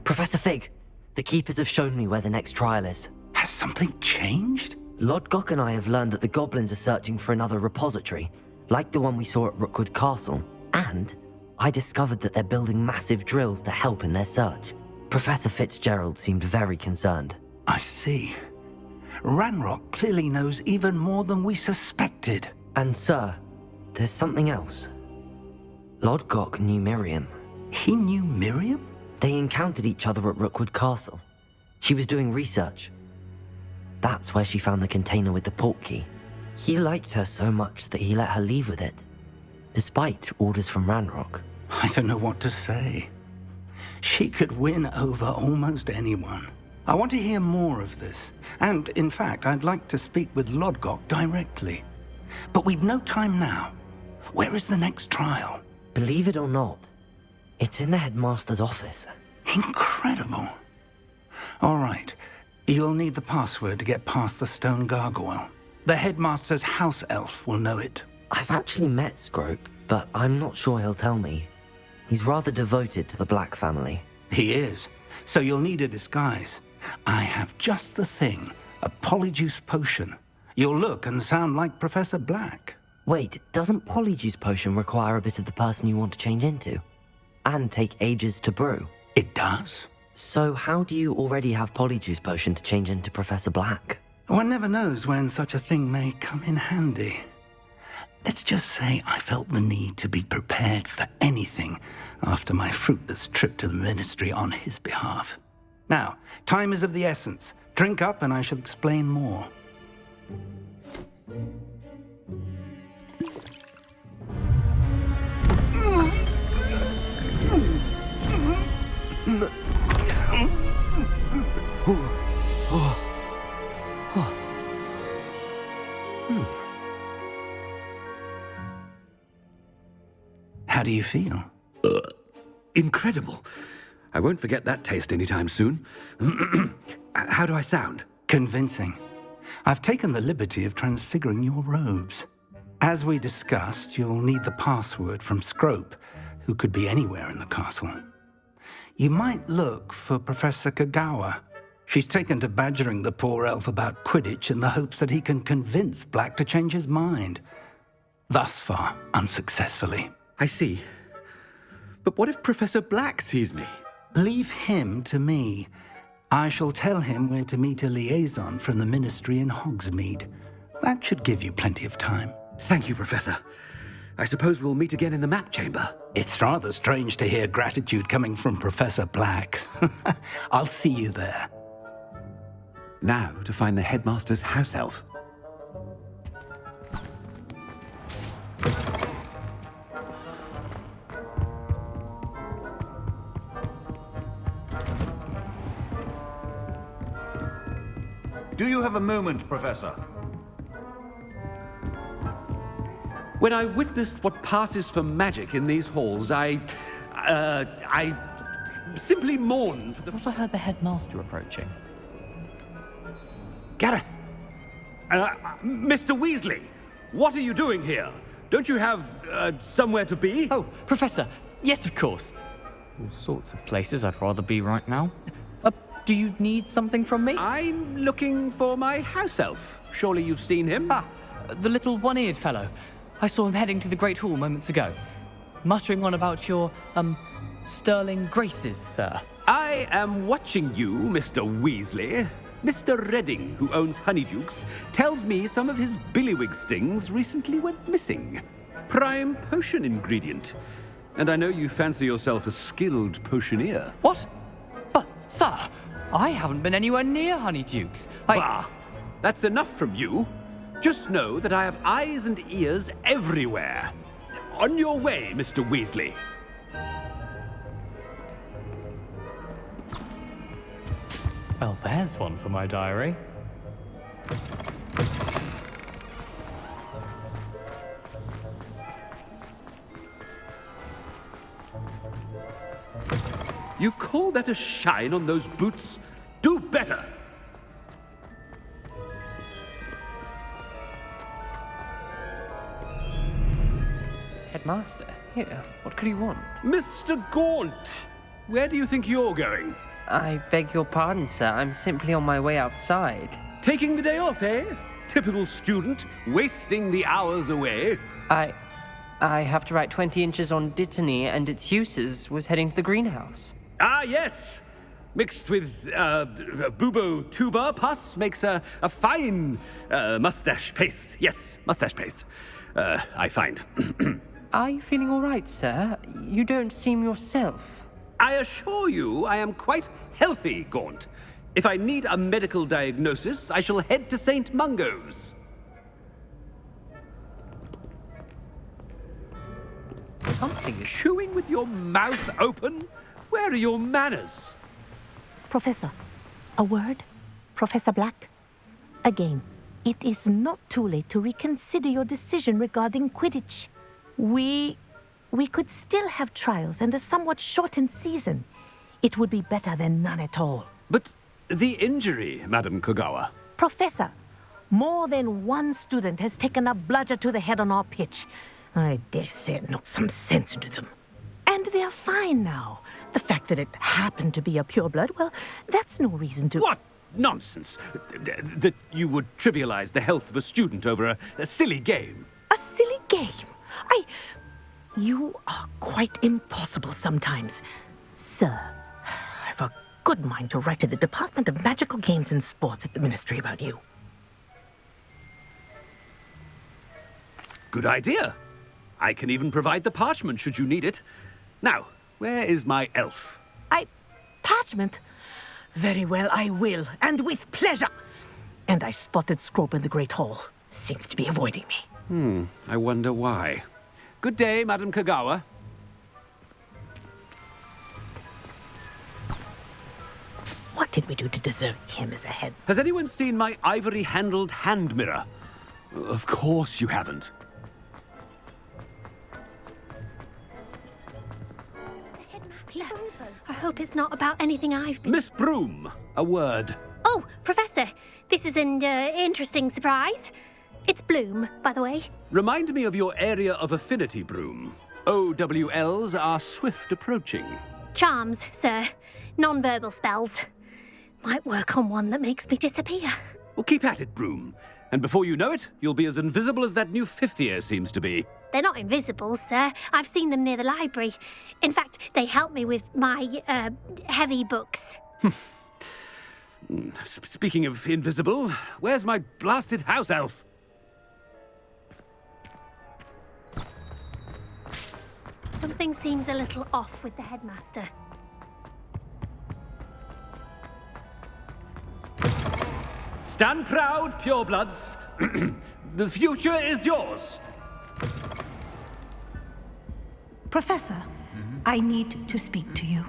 Professor Fig, the Keepers have shown me where the next trial is. Has something changed? Lodgok and I have learned that the goblins are searching for another repository, like the one we saw at Rookwood Castle. And I discovered that they're building massive drills to help in their search. Professor Fitzgerald seemed very concerned. I see. Ranrock clearly knows even more than we suspected. And sir, there's something else. Lodgok knew Miriam. He knew Miriam? They encountered each other at Rookwood Castle. She was doing research. That's where she found the container with the port key. He liked her so much that he let her leave with it, despite orders from Ranrock. I don't know what to say. She could win over almost anyone. I want to hear more of this. And, in fact, I'd like to speak with Lodgok directly. But we've no time now. Where is the next trial? Believe it or not, it's in the headmaster's office. Incredible. All right. You'll need the password to get past the stone gargoyle. The headmaster's house elf will know it. I've actually met Scrope, but I'm not sure he'll tell me. He's rather devoted to the Black family. He is. So you'll need a disguise. I have just the thing. A polyjuice potion. You'll look and sound like Professor Black. Wait, doesn't Polyjuice Potion require a bit of the person you want to change into? And take ages to brew? It does? So how do you already have Polyjuice Potion to change into Professor Black? One never knows when such a thing may come in handy. Let's just say I felt the need to be prepared for anything after my fruitless trip to the Ministry on his behalf. Now, time is of the essence. Drink up and I shall explain more. How do you feel? Incredible. I won't forget that taste anytime soon. How do I sound? Convincing. I've taken the liberty of transfiguring your robes. As we discussed, you'll need the password from Scrope, who could be anywhere in the castle. You might look for Professor Kagawa. She's taken to badgering the poor elf about Quidditch in the hopes that he can convince Black to change his mind. Thus far, unsuccessfully. I see. But what if Professor Black sees me? Leave him to me. I shall tell him where to meet a liaison from the Ministry in Hogsmeade. That should give you plenty of time. Thank you, Professor. I suppose we'll meet again in the map chamber. It's rather strange to hear gratitude coming from Professor Black. I'll see you there. Now to find the headmaster's house elf. Do you have a moment, Professor? When I witness what passes for magic in these halls, I simply mourn for the... I thought I heard the headmaster approaching. Gareth! Mr. Weasley! What are you doing here? Don't you have, somewhere to be? Oh, Professor! Yes, of course. All sorts of places I'd rather be right now. Do you need something from me? I'm looking for my house elf. Surely you've seen him? Ah, the little one-eared fellow. I saw him heading to the Great Hall moments ago. Muttering on about your, sterling graces, sir. I am watching you, Mr. Weasley. Mr. Redding, who owns Honeydukes, tells me some of his billywig stings recently went missing. Prime potion ingredient. And I know you fancy yourself a skilled potioneer. What? But, sir, I haven't been anywhere near Honeydukes. Bah! That's enough from you. Just know that I have eyes and ears everywhere. On your way, Mr. Weasley. Well, there's one for my diary. You call that a shine on those boots? Do better! Headmaster, here. What could he want? Mr. Gaunt! Where do you think you're going? I beg your pardon, sir. I'm simply on my way outside. Taking the day off, eh? Typical student, wasting the hours away. I have to write 20 inches on Dittany and its uses. Was heading to the greenhouse. Ah, yes. Mixed with bubo tuber pus makes a fine mustache paste. Yes, mustache paste. I find. Are you feeling all right, sir? You don't seem yourself. I assure you I am quite healthy, Gaunt. If I need a medical diagnosis, I shall head to St. Mungo's. Something is... Chewing with your mouth open? Where are your manners? Professor, a word? Professor Black? Again, it is not too late to reconsider your decision regarding Quidditch. We could still have trials and a somewhat shortened season. It would be better than none at all. But the injury, Madam Kogawa. Professor, more than one student has taken a bludger to the head on our pitch. I dare say it knocked some sense into them. And they are fine now. The fact that it happened to be a pureblood, well, that's no reason to... What nonsense! That you would trivialize the health of a student over a silly game. A silly game? You are quite impossible sometimes. Sir, I've a good mind to write to the Department of Magical Games and Sports at the Ministry about you. Good idea. I can even provide the parchment should you need it. Now, where is my elf? Parchment? Very well, I will, and with pleasure. And I spotted Scrope in the Great Hall. Seems to be avoiding me. I wonder why. Good day, Madam Kogawa. What did we do to deserve him as a head? Has anyone seen my ivory-handled hand mirror? Of course you haven't. I hope it's not about anything I've been... Miss Broom, a word. Oh, Professor, this is an interesting surprise. It's Bloom, by the way. Remind me of your area of affinity, Broom. OWLs are swift approaching. Charms, sir. Non-verbal spells. Might work on one that makes me disappear. Well, keep at it, Broom. And before you know it, you'll be as invisible as that new fifth year seems to be. They're not invisible, sir. I've seen them near the library. In fact, they help me with my, heavy books. Speaking of invisible, where's my blasted house elf? Something seems a little off with the headmaster. Stand proud, purebloods. The future is yours. Professor, I need to speak to you.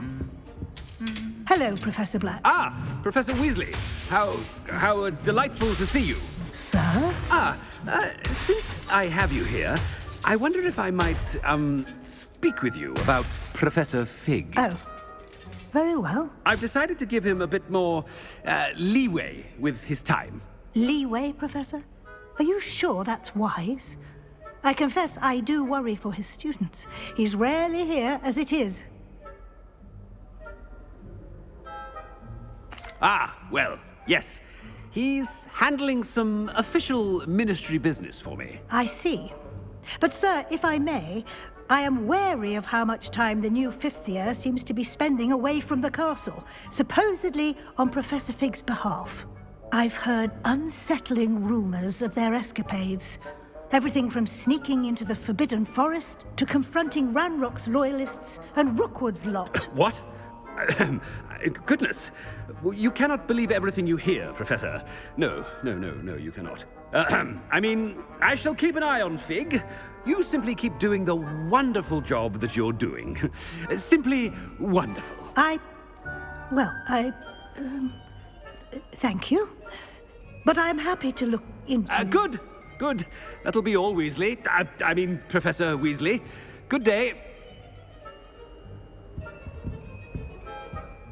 Hello, Professor Black. Ah, Professor Weasley. How delightful to see you. Sir? Since I have you here, I wonder if I might, speak with you about Professor Fig. Oh, very well. I've decided to give him a bit more, leeway with his time. Leeway, Professor? Are you sure that's wise? I confess I do worry for his students. He's rarely here as it is. Ah, well, yes. He's handling some official ministry business for me. I see. But, sir, if I may, I am wary of how much time the new fifth year seems to be spending away from the castle, supposedly on Professor Fig's behalf. I've heard unsettling rumors of their escapades. Everything from sneaking into the Forbidden Forest to confronting Ranrock's loyalists and Rookwood's lot. What? Goodness. You cannot believe everything you hear, Professor. No, you cannot. I mean, I shall keep an eye on Fig. You simply keep doing the wonderful job that you're doing. Simply wonderful. Thank you. But I'm happy to look into... Good. That'll be all, Weasley. I mean, Professor Weasley. Good day.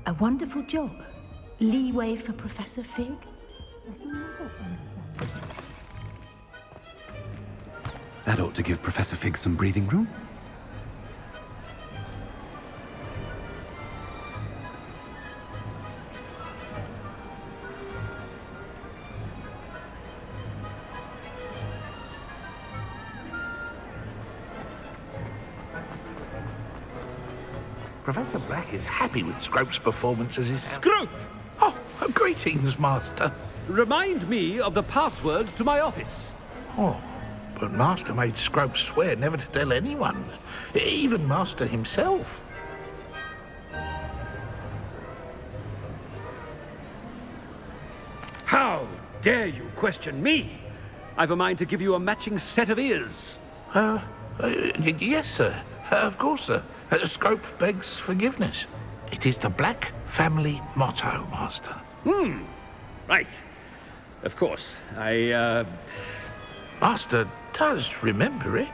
A wonderful job. Leeway for Professor Fig. That ought to give Professor Fig some breathing room. Professor Black is happy with Scrope's performance as his... Scrope! Oh, greetings, Master. Remind me of the password to my office. Oh, but Master made Scrope swear never to tell anyone, even Master himself. How dare you question me? I've a mind to give you a matching set of ears. Yes, sir. Of course, sir. Scrope begs forgiveness. It is the Black family motto, Master. Right. Of course. Master does remember it.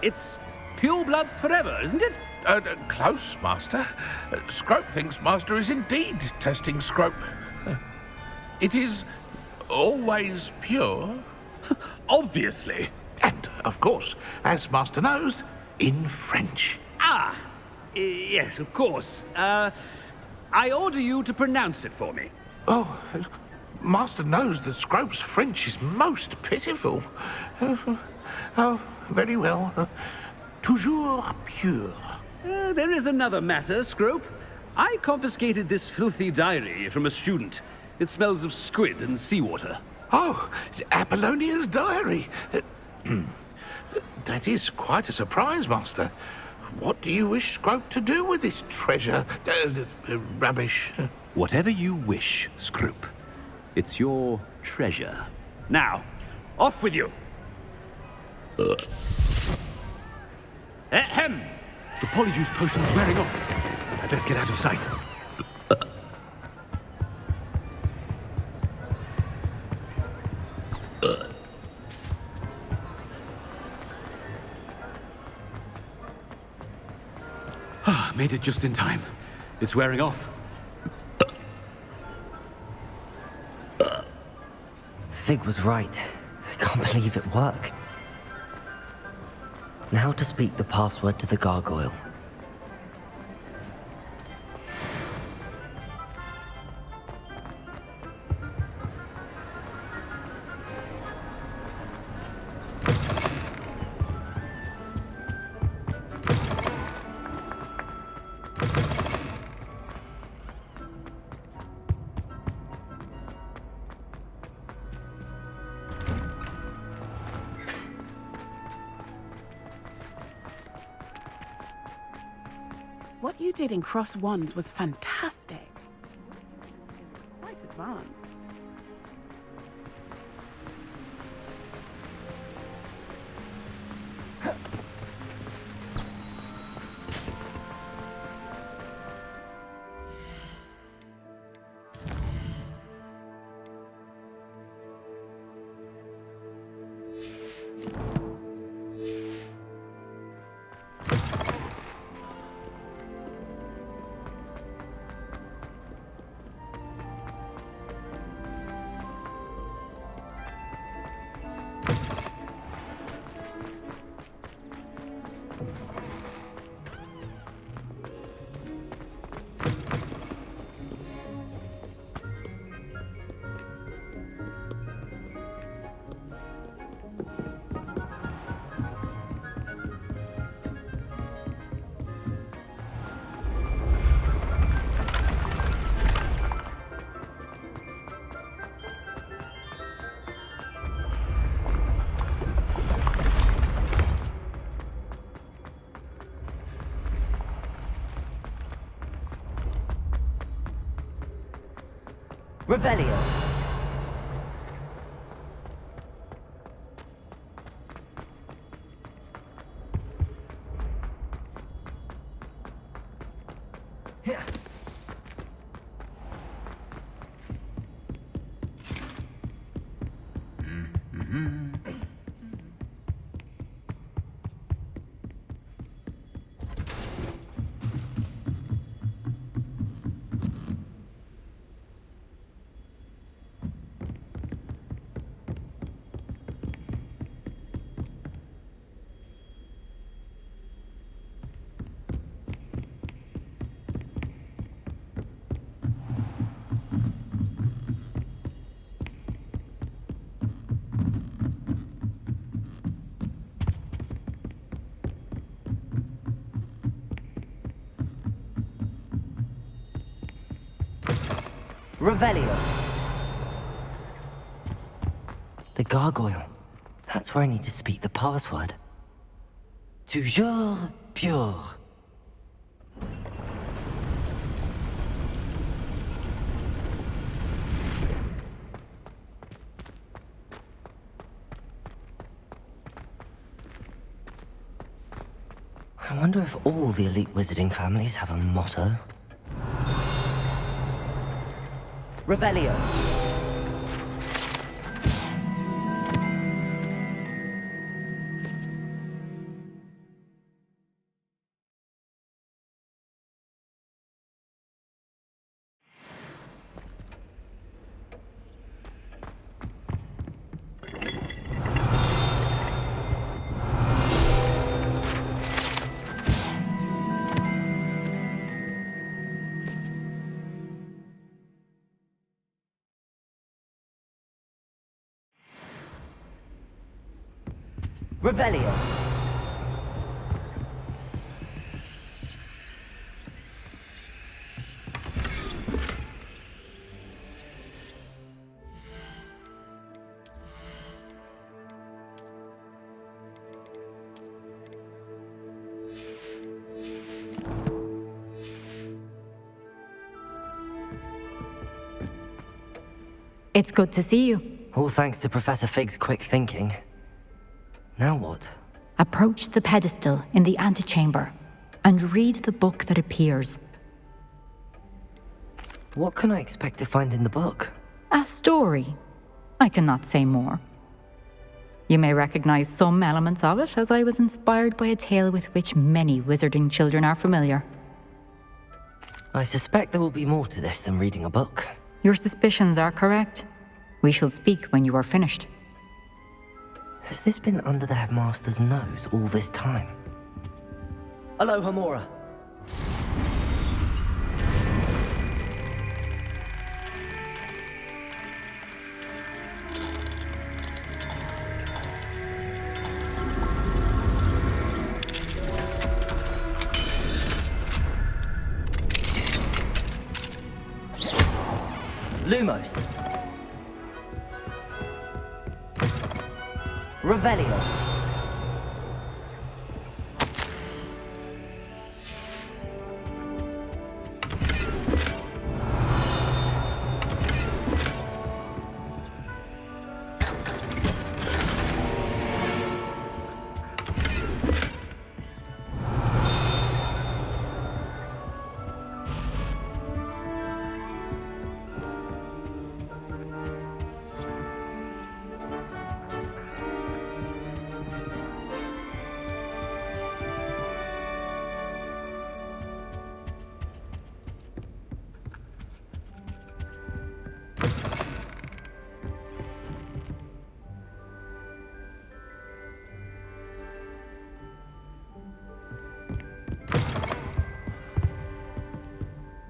It's pure bloods forever, isn't it? Close, Master. Scrope thinks Master is indeed testing Scrope. It is always pure. Obviously. And, of course, as Master knows, in French. Yes, of course. I order you to pronounce it for me. Oh, Master knows that Scrope's French is most pitiful. Oh, very well. Toujours pure. There is another matter, Scrope. I confiscated this filthy diary from a student. It smells of squid and seawater. Oh, Apollonia's diary. That is quite a surprise, Master. What do you wish Scrope to do with this treasure? Rubbish. Whatever you wish, Scrope. It's your treasure. Now, off with you. Ahem! The polyjuice potion's wearing off. I'd best get out of sight. Made it just in time. It's wearing off. Fig was right. I can't believe it worked. Now to speak the password to the gargoyle. What you did in Cross Wands was fantastic. Quite advanced. Revelio. Revelio. The gargoyle. That's where I need to speak the password. Toujours pure. I wonder if all the elite wizarding families have a motto. Revelio. Revelio. It's good to see you. All thanks to Professor Fig's quick thinking. Now what? Approach the pedestal in the antechamber and read the book that appears. What can I expect to find in the book? A story. I cannot say more. You may recognize some elements of it, as I was inspired by a tale with which many wizarding children are familiar. I suspect there will be more to this than reading a book. Your suspicions are correct. We shall speak when you are finished. Has this been under the headmaster's nose all this time? Aloha, Mora. Lumos. Revelio.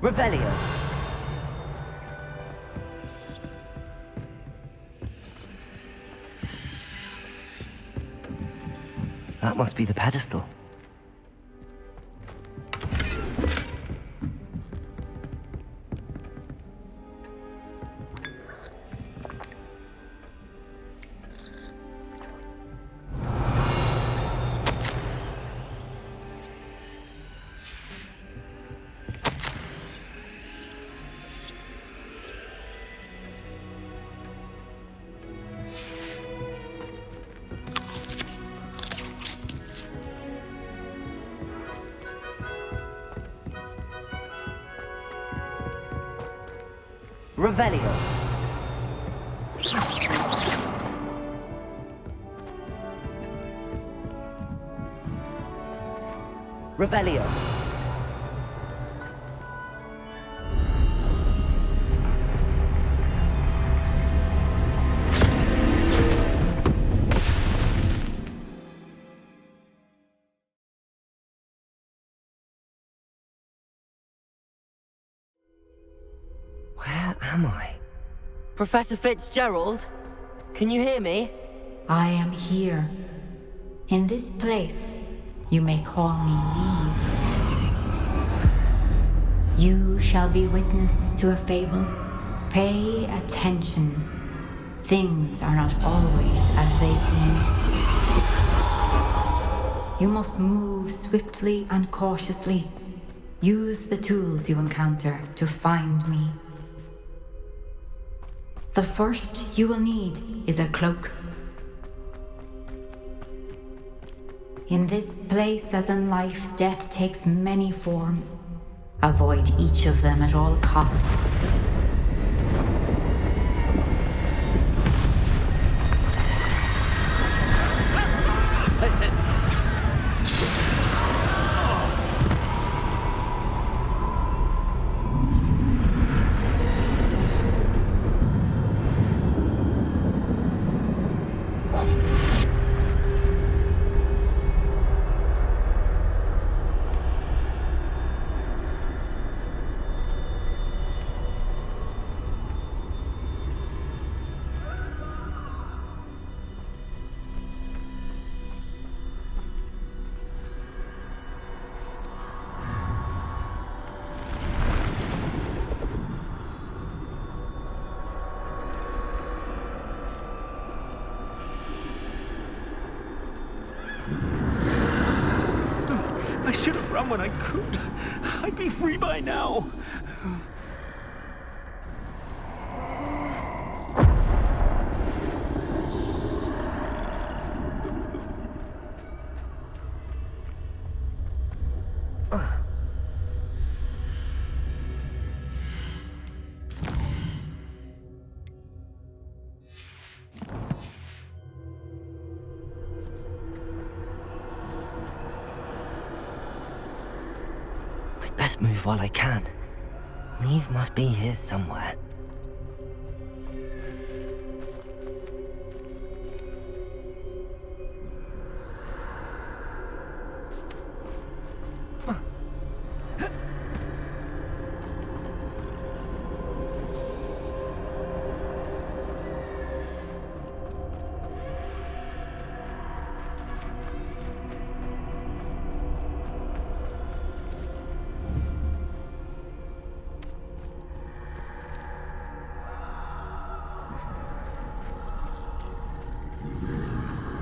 Revelio. That must be the pedestal. Revelio. Revelio. Where am I? Professor Fitzgerald? Can you hear me? I am here. In this place, you may call me Leave. You shall be witness to a fable Pay attention. Things are not always as they seem. You must move swiftly and cautiously. Use the tools you encounter to find me. The first you will need is a cloak. In this place, as in life, death takes many forms. Avoid each of them at all costs. I should have run when I could. I'd be free by now. Best move while I can. Neve must be here somewhere.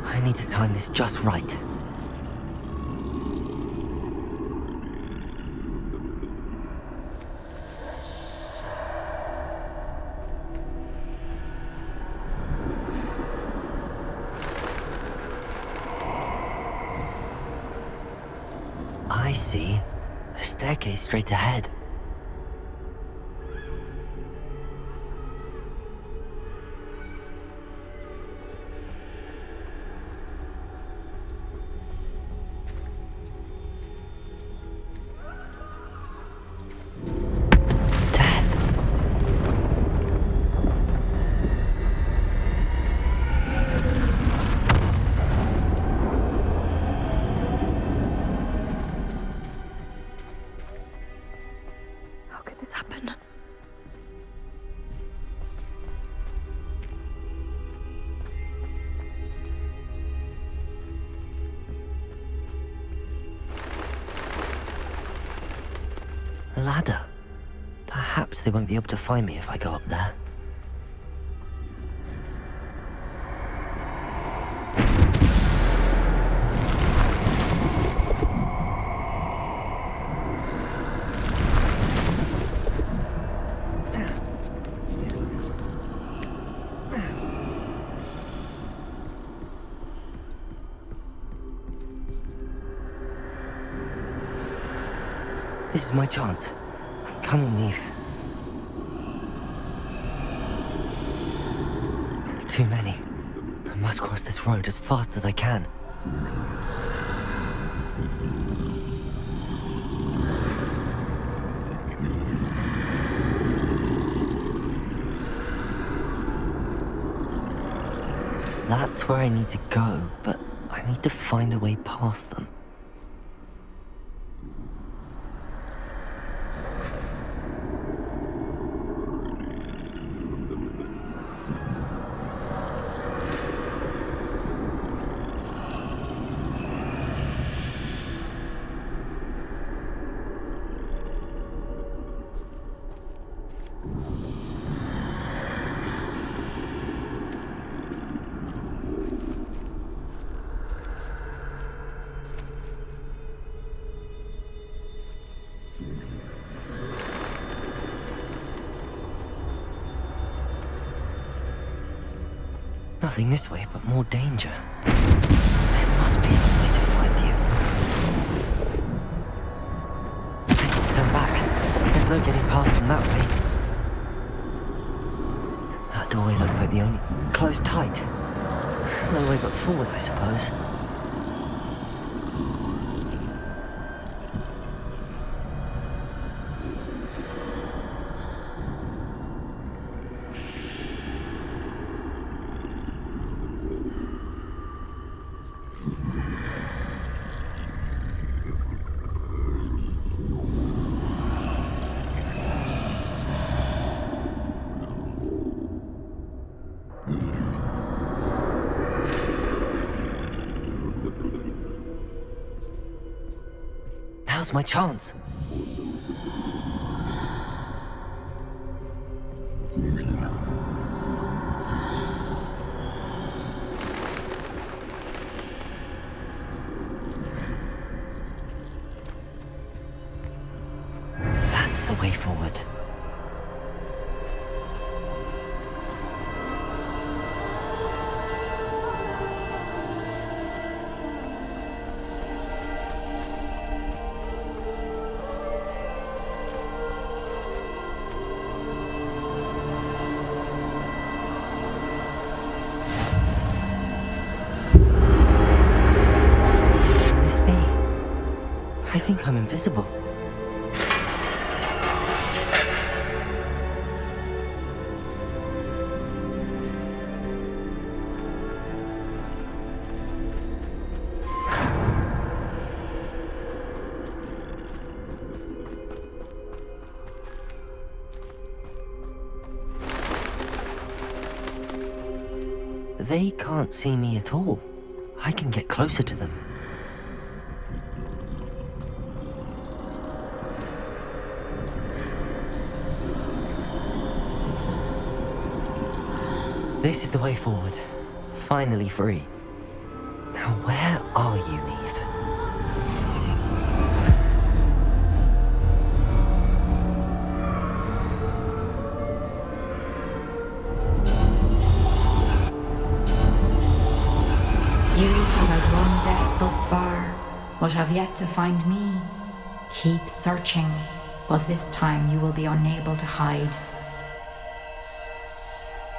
I need to time this just right. I see. A staircase straight ahead. A ladder. Perhaps they won't be able to find me if I go up there. This is my chance. I'm coming, Neve. Too many. I must cross this road as fast as I can. That's where I need to go, but I need to find a way past them. Nothing this way, but more danger. There must be another way to find you. I need to turn back. There's no getting past them that way. That doorway looks like the only... closed tight. No way but forward, I suppose. Now's my chance. That's the way forward. I think I'm invisible. They can't see me at all. I can get closer to them. This is the way forward. Finally free. Now where are you, Eve? You have outrun death thus far, but have yet to find me. Keep searching, but this time you will be unable to hide.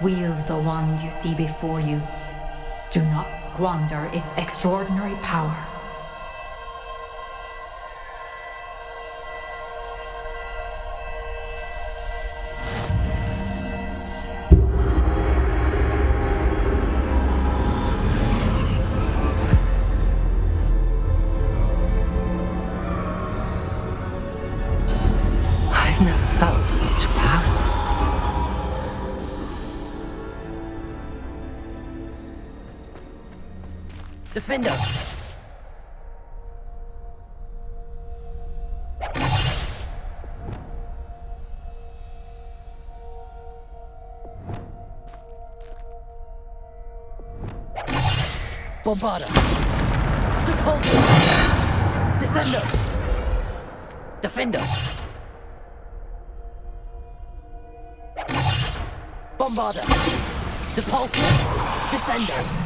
Wield the wand you see before you. Do not squander its extraordinary power. I've never felt such power. Defender! Bombarda! Depulso! Descendo! Defender! Bombarda! Depulso! Descendo!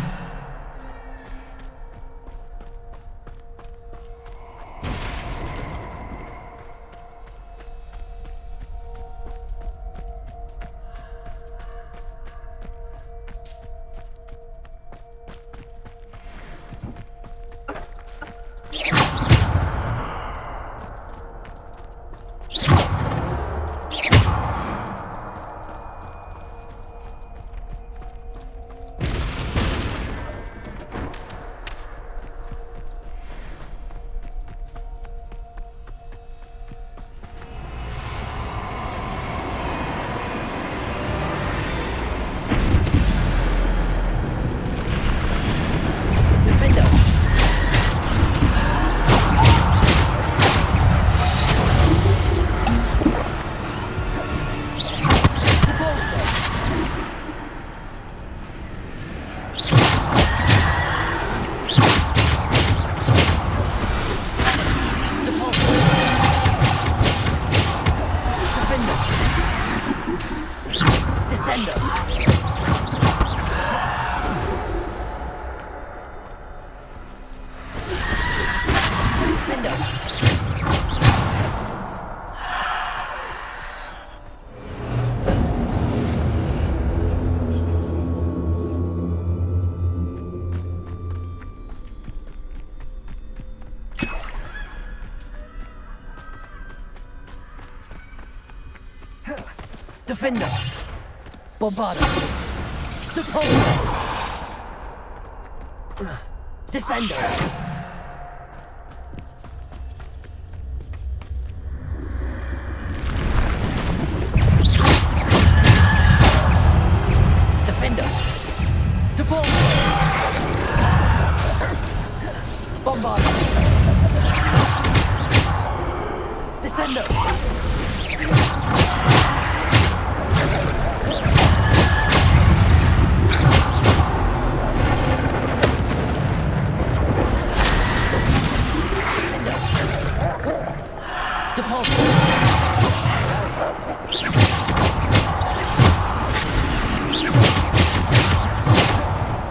Defender! Bombarder! Depulsor! Descender! Defender! Depulsor! Bombarder! Descender!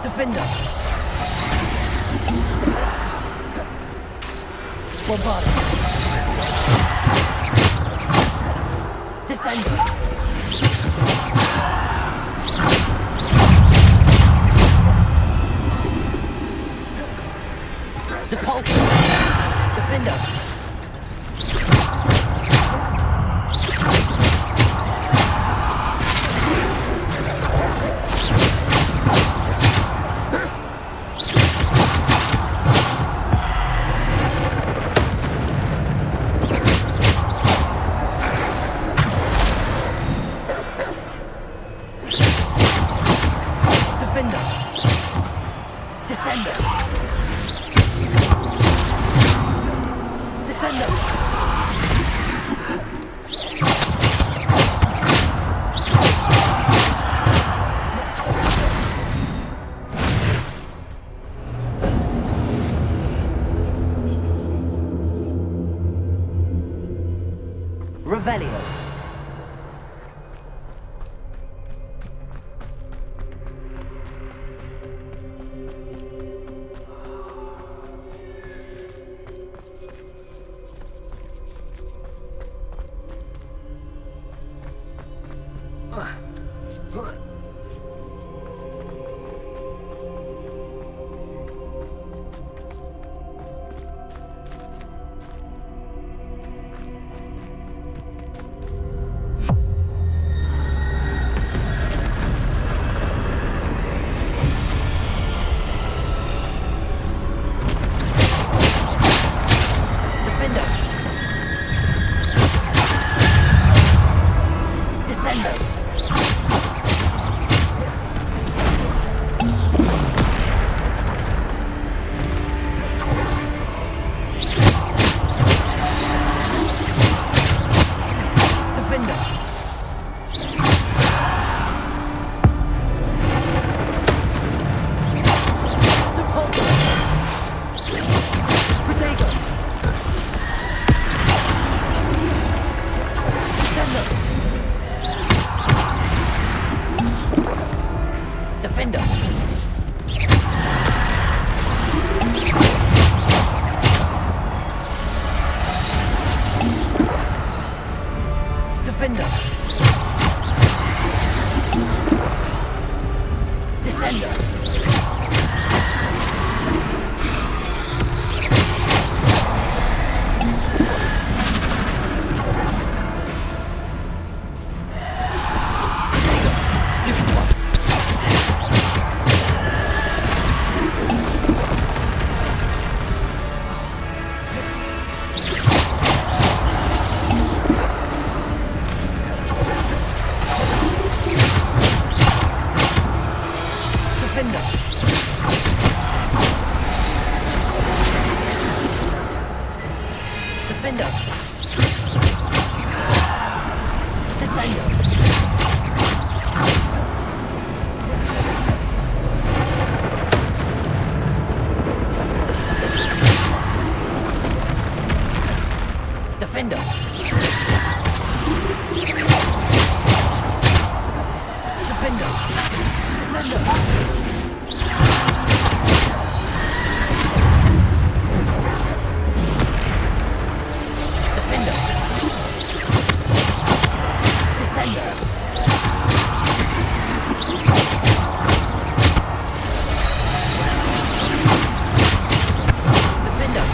Defender! Bombarder! Descender! Depulsor! Defender! Defender! Descender! Descender! Revelio. Defender! Defender! Descender! Defender! Descender! Defender! Defender! Descender! Defender! Descender! Defender!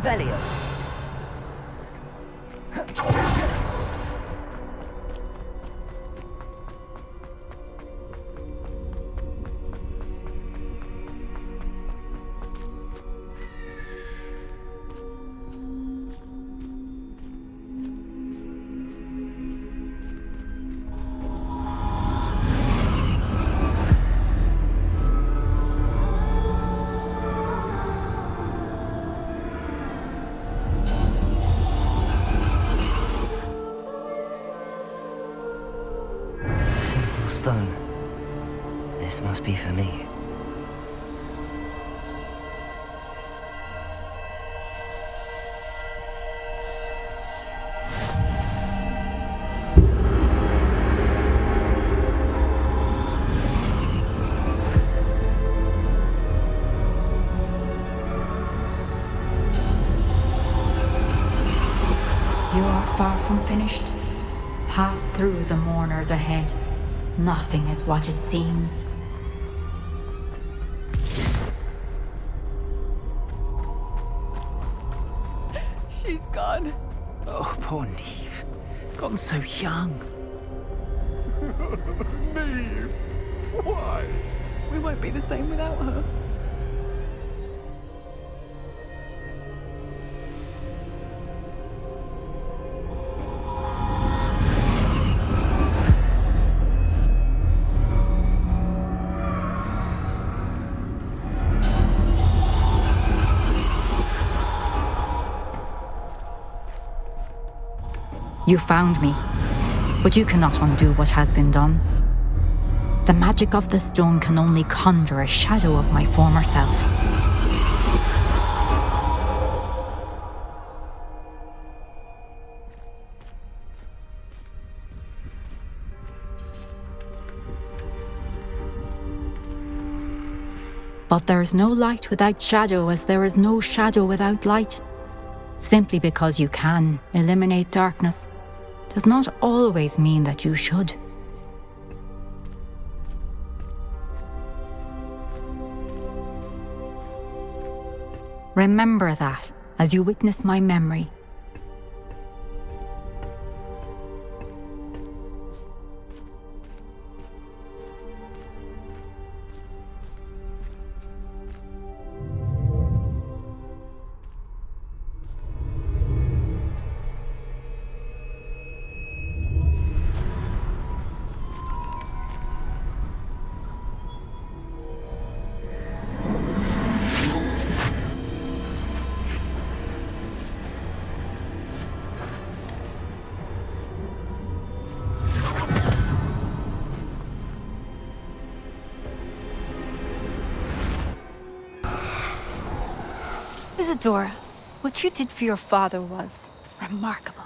Revelio. stone. This must be for me. You are far from finished. Pass through the mourners ahead. Nothing is what it seems. She's gone. Oh, poor Neve. Gone so young. Neve! Why? We won't be the same without her. You found me, but you cannot undo what has been done. The magic of the stone can only conjure a shadow of my former self. But there is no light without shadow, as there is no shadow without light. Simply because you can eliminate darkness does not always mean that you should. Remember that as you witness my memory. Isadora, what you did for your father was remarkable.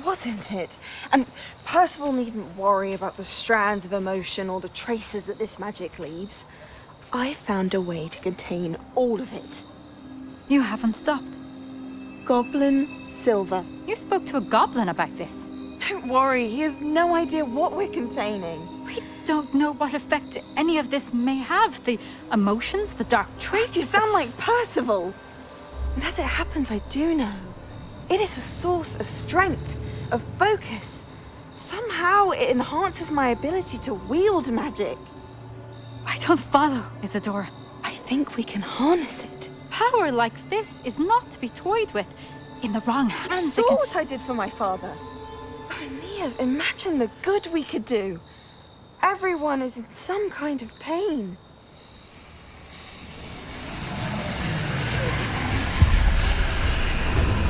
Wasn't it? And Percival needn't worry about the strands of emotion or the traces that this magic leaves. I found a way to contain all of it. You haven't stopped. Goblin Silver. You spoke to a goblin about this. Don't worry, he has no idea what we're containing. We don't know what effect any of this may have. The emotions, the dark traits. You sound like Percival. And as it happens, I do know. It is a source of strength, of focus. Somehow it enhances my ability to wield magic. I don't follow, Isadora. I think we can harness it. Power like this is not to be toyed with. In the wrong You hands, saw what I did for my father. Oh, Neve, imagine the good we could do. Everyone is in some kind of pain.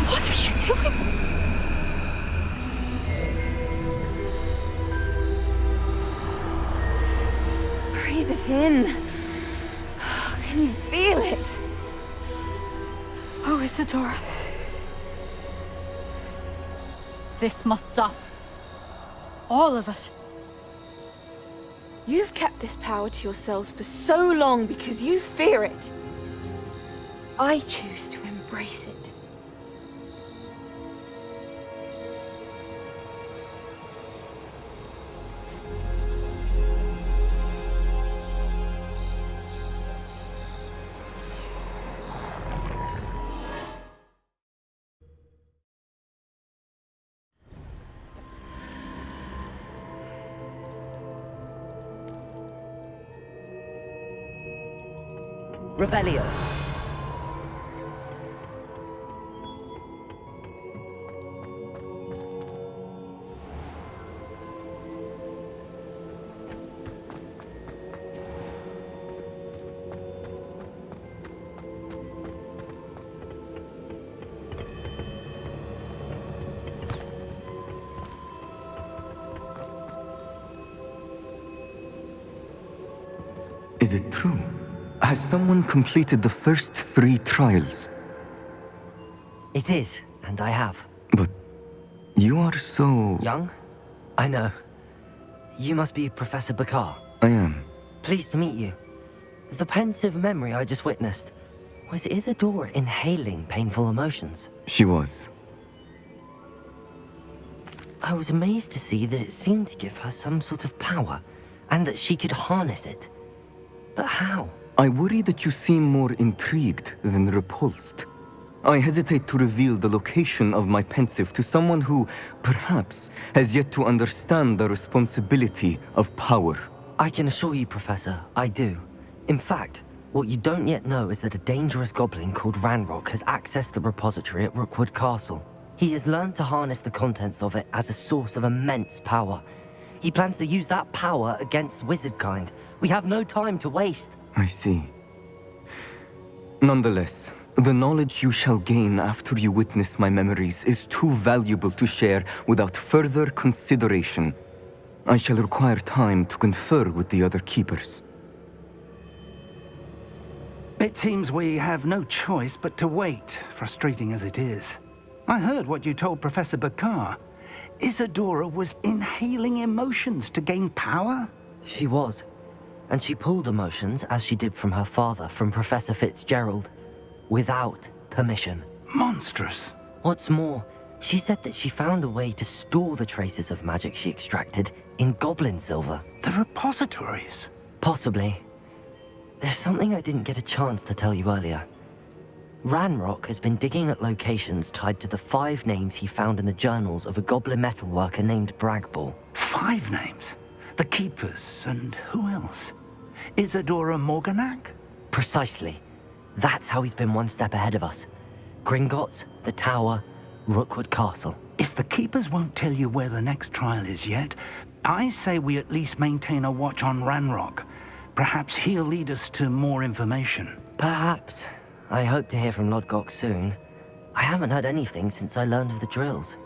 What are you doing? Breathe it in. Can you feel it? Oh, Isadora. This must stop. All of it. You've kept this power to yourselves for so long because you fear it. I choose to embrace it. Revelio. Is it true? Has someone completed the first 3 trials? It is, and I have. But you are so... Young? I know. You must be Professor Bakar. I am. Pleased to meet you. The pensive memory I just witnessed. Was Isadora inhaling painful emotions? She was. I was amazed to see that it seemed to give her some sort of power, and that she could harness it. But how? I worry that you seem more intrigued than repulsed. I hesitate to reveal the location of my pensive to someone who, perhaps, has yet to understand the responsibility of power. I can assure you, Professor, I do. In fact, what you don't yet know is that a dangerous goblin called Ranrock has accessed the repository at Rookwood Castle. He has learned to harness the contents of it as a source of immense power. He plans to use that power against wizardkind. We have no time to waste. I see. Nonetheless, the knowledge you shall gain after you witness my memories is too valuable to share without further consideration. I shall require time to confer with the other keepers. It seems we have no choice but to wait, frustrating as it is. I heard what you told Professor Bakar. Isadora was inhaling emotions to gain power? She was. And she pulled emotions, as she did from her father, from Professor Fitzgerald, without permission. Monstrous. What's more, she said that she found a way to store the traces of magic she extracted in goblin silver. The repositories? Possibly. There's something I didn't get a chance to tell you earlier. Ranrock has been digging at locations tied to the 5 names he found in the journals of a goblin metalworker named Bragball. 5 names? The Keepers, and who else? Isadora Morganac? Precisely. That's how he's been one step ahead of us. Gringotts, the Tower, Rookwood Castle. If the Keepers won't tell you where the next trial is yet, I say we at least maintain a watch on Ranrock. Perhaps he'll lead us to more information. Perhaps. I hope to hear from Lodgok soon. I haven't heard anything since I learned of the drills.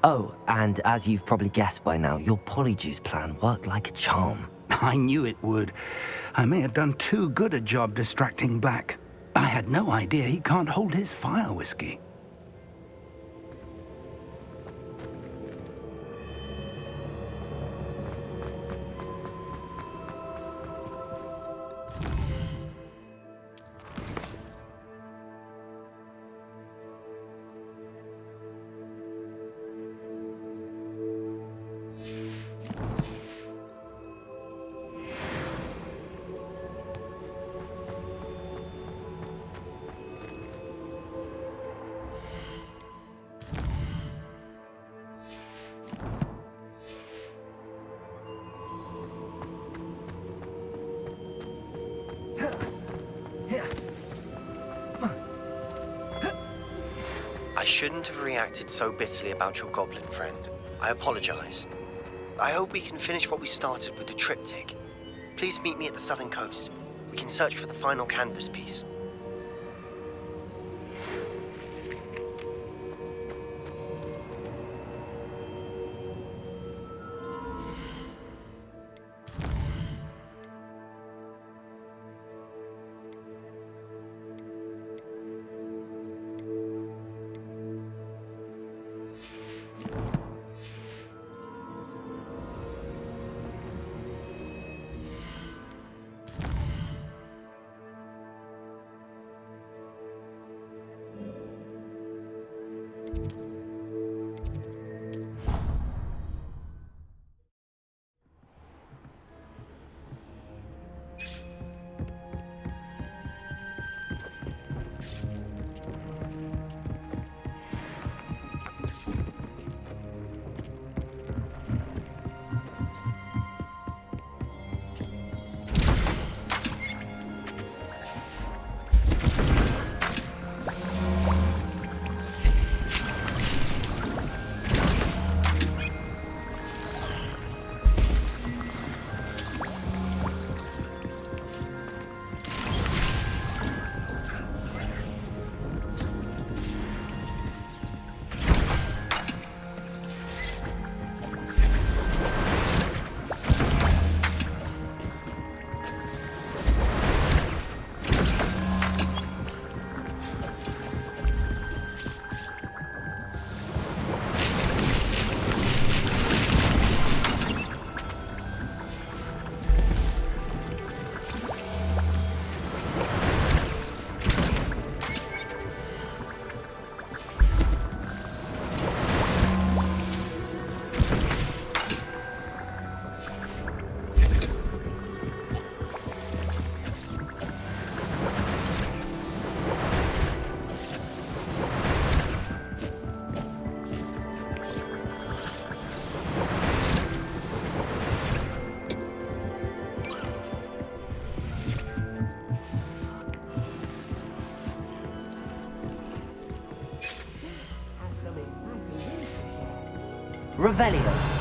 Oh, and as you've probably guessed by now, your Polyjuice plan worked like a charm. I knew it would. I may have done too good a job distracting Black. I had no idea he can't hold his fire whiskey. I shouldn't have reacted so bitterly about your goblin friend. I apologize. I hope we can finish what we started with the triptych. Please meet me at the southern coast. We can search for the final canvas piece. Revelio.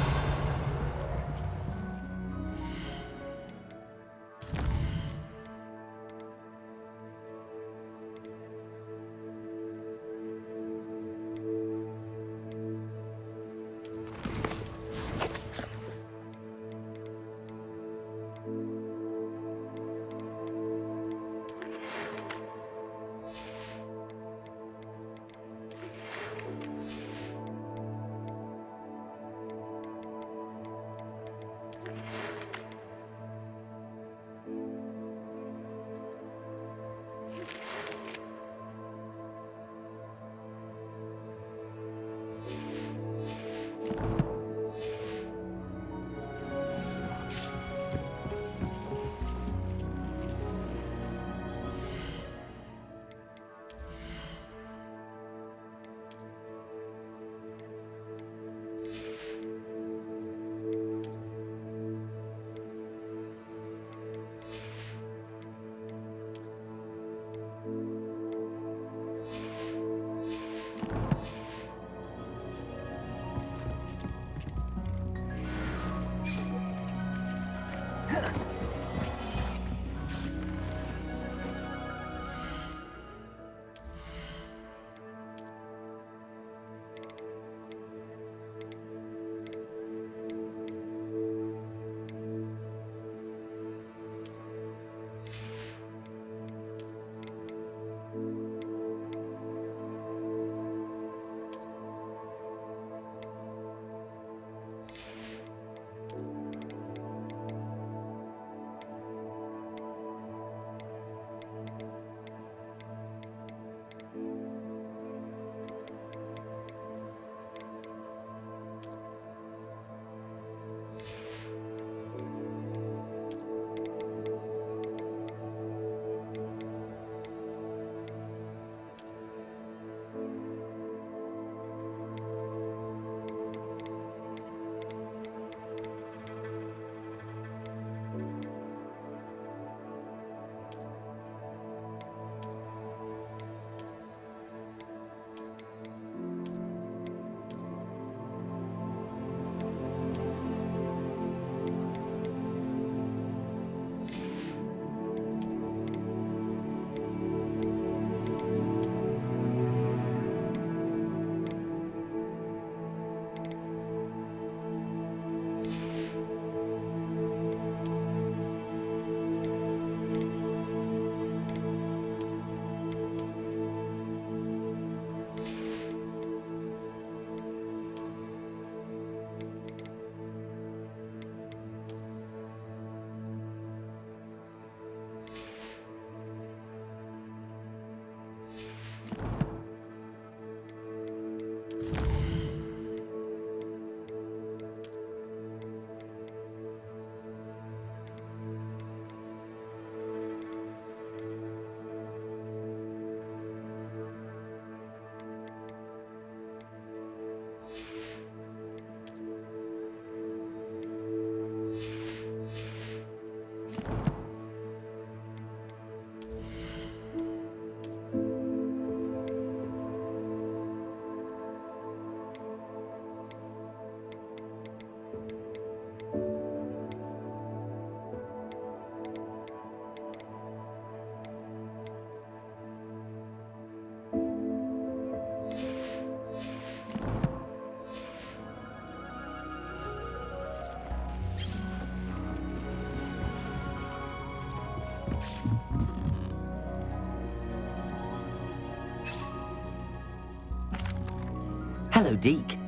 Hello, Deke.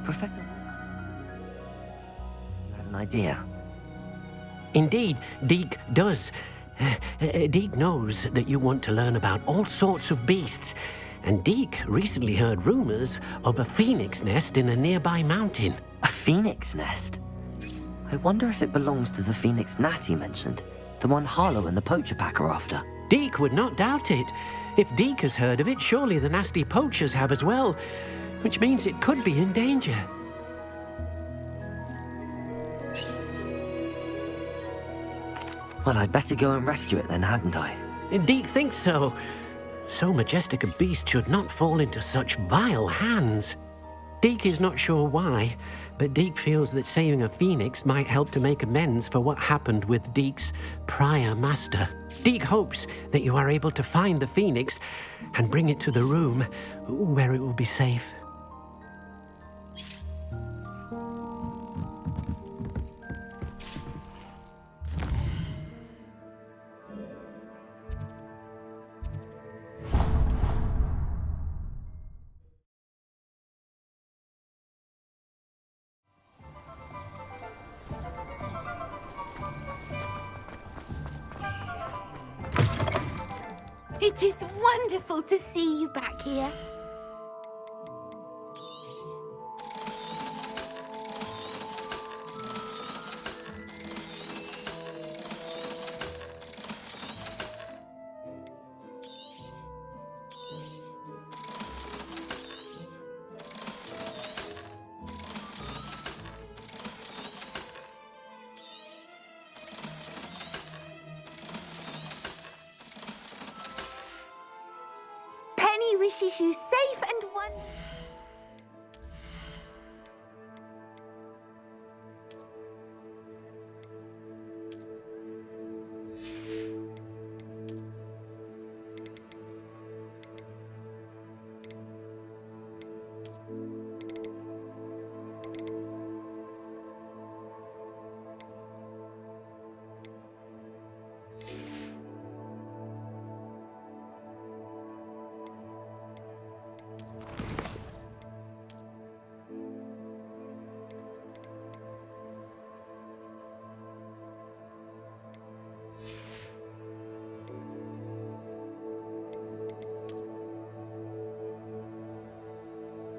Professor... You had an idea? Indeed, Deke does. Deke knows that you want to learn about all sorts of beasts, and Deke recently heard rumors of a phoenix nest in a nearby mountain. A phoenix nest? I wonder if it belongs to the phoenix gnat he mentioned. The one Harlow and the poacher pack are after. Deke would not doubt it. If Deke has heard of it, surely the nasty poachers have as well, which means it could be in danger. Well, I'd better go and rescue it then, hadn't I? Deke thinks so. So majestic a beast should not fall into such vile hands. Deke is not sure why, but Deke feels that saving a phoenix might help to make amends for what happened with Deke's prior master. Deke hopes that you are able to find the phoenix and bring it to the room where it will be safe. It is wonderful to see you back here. Penny wishes you safe and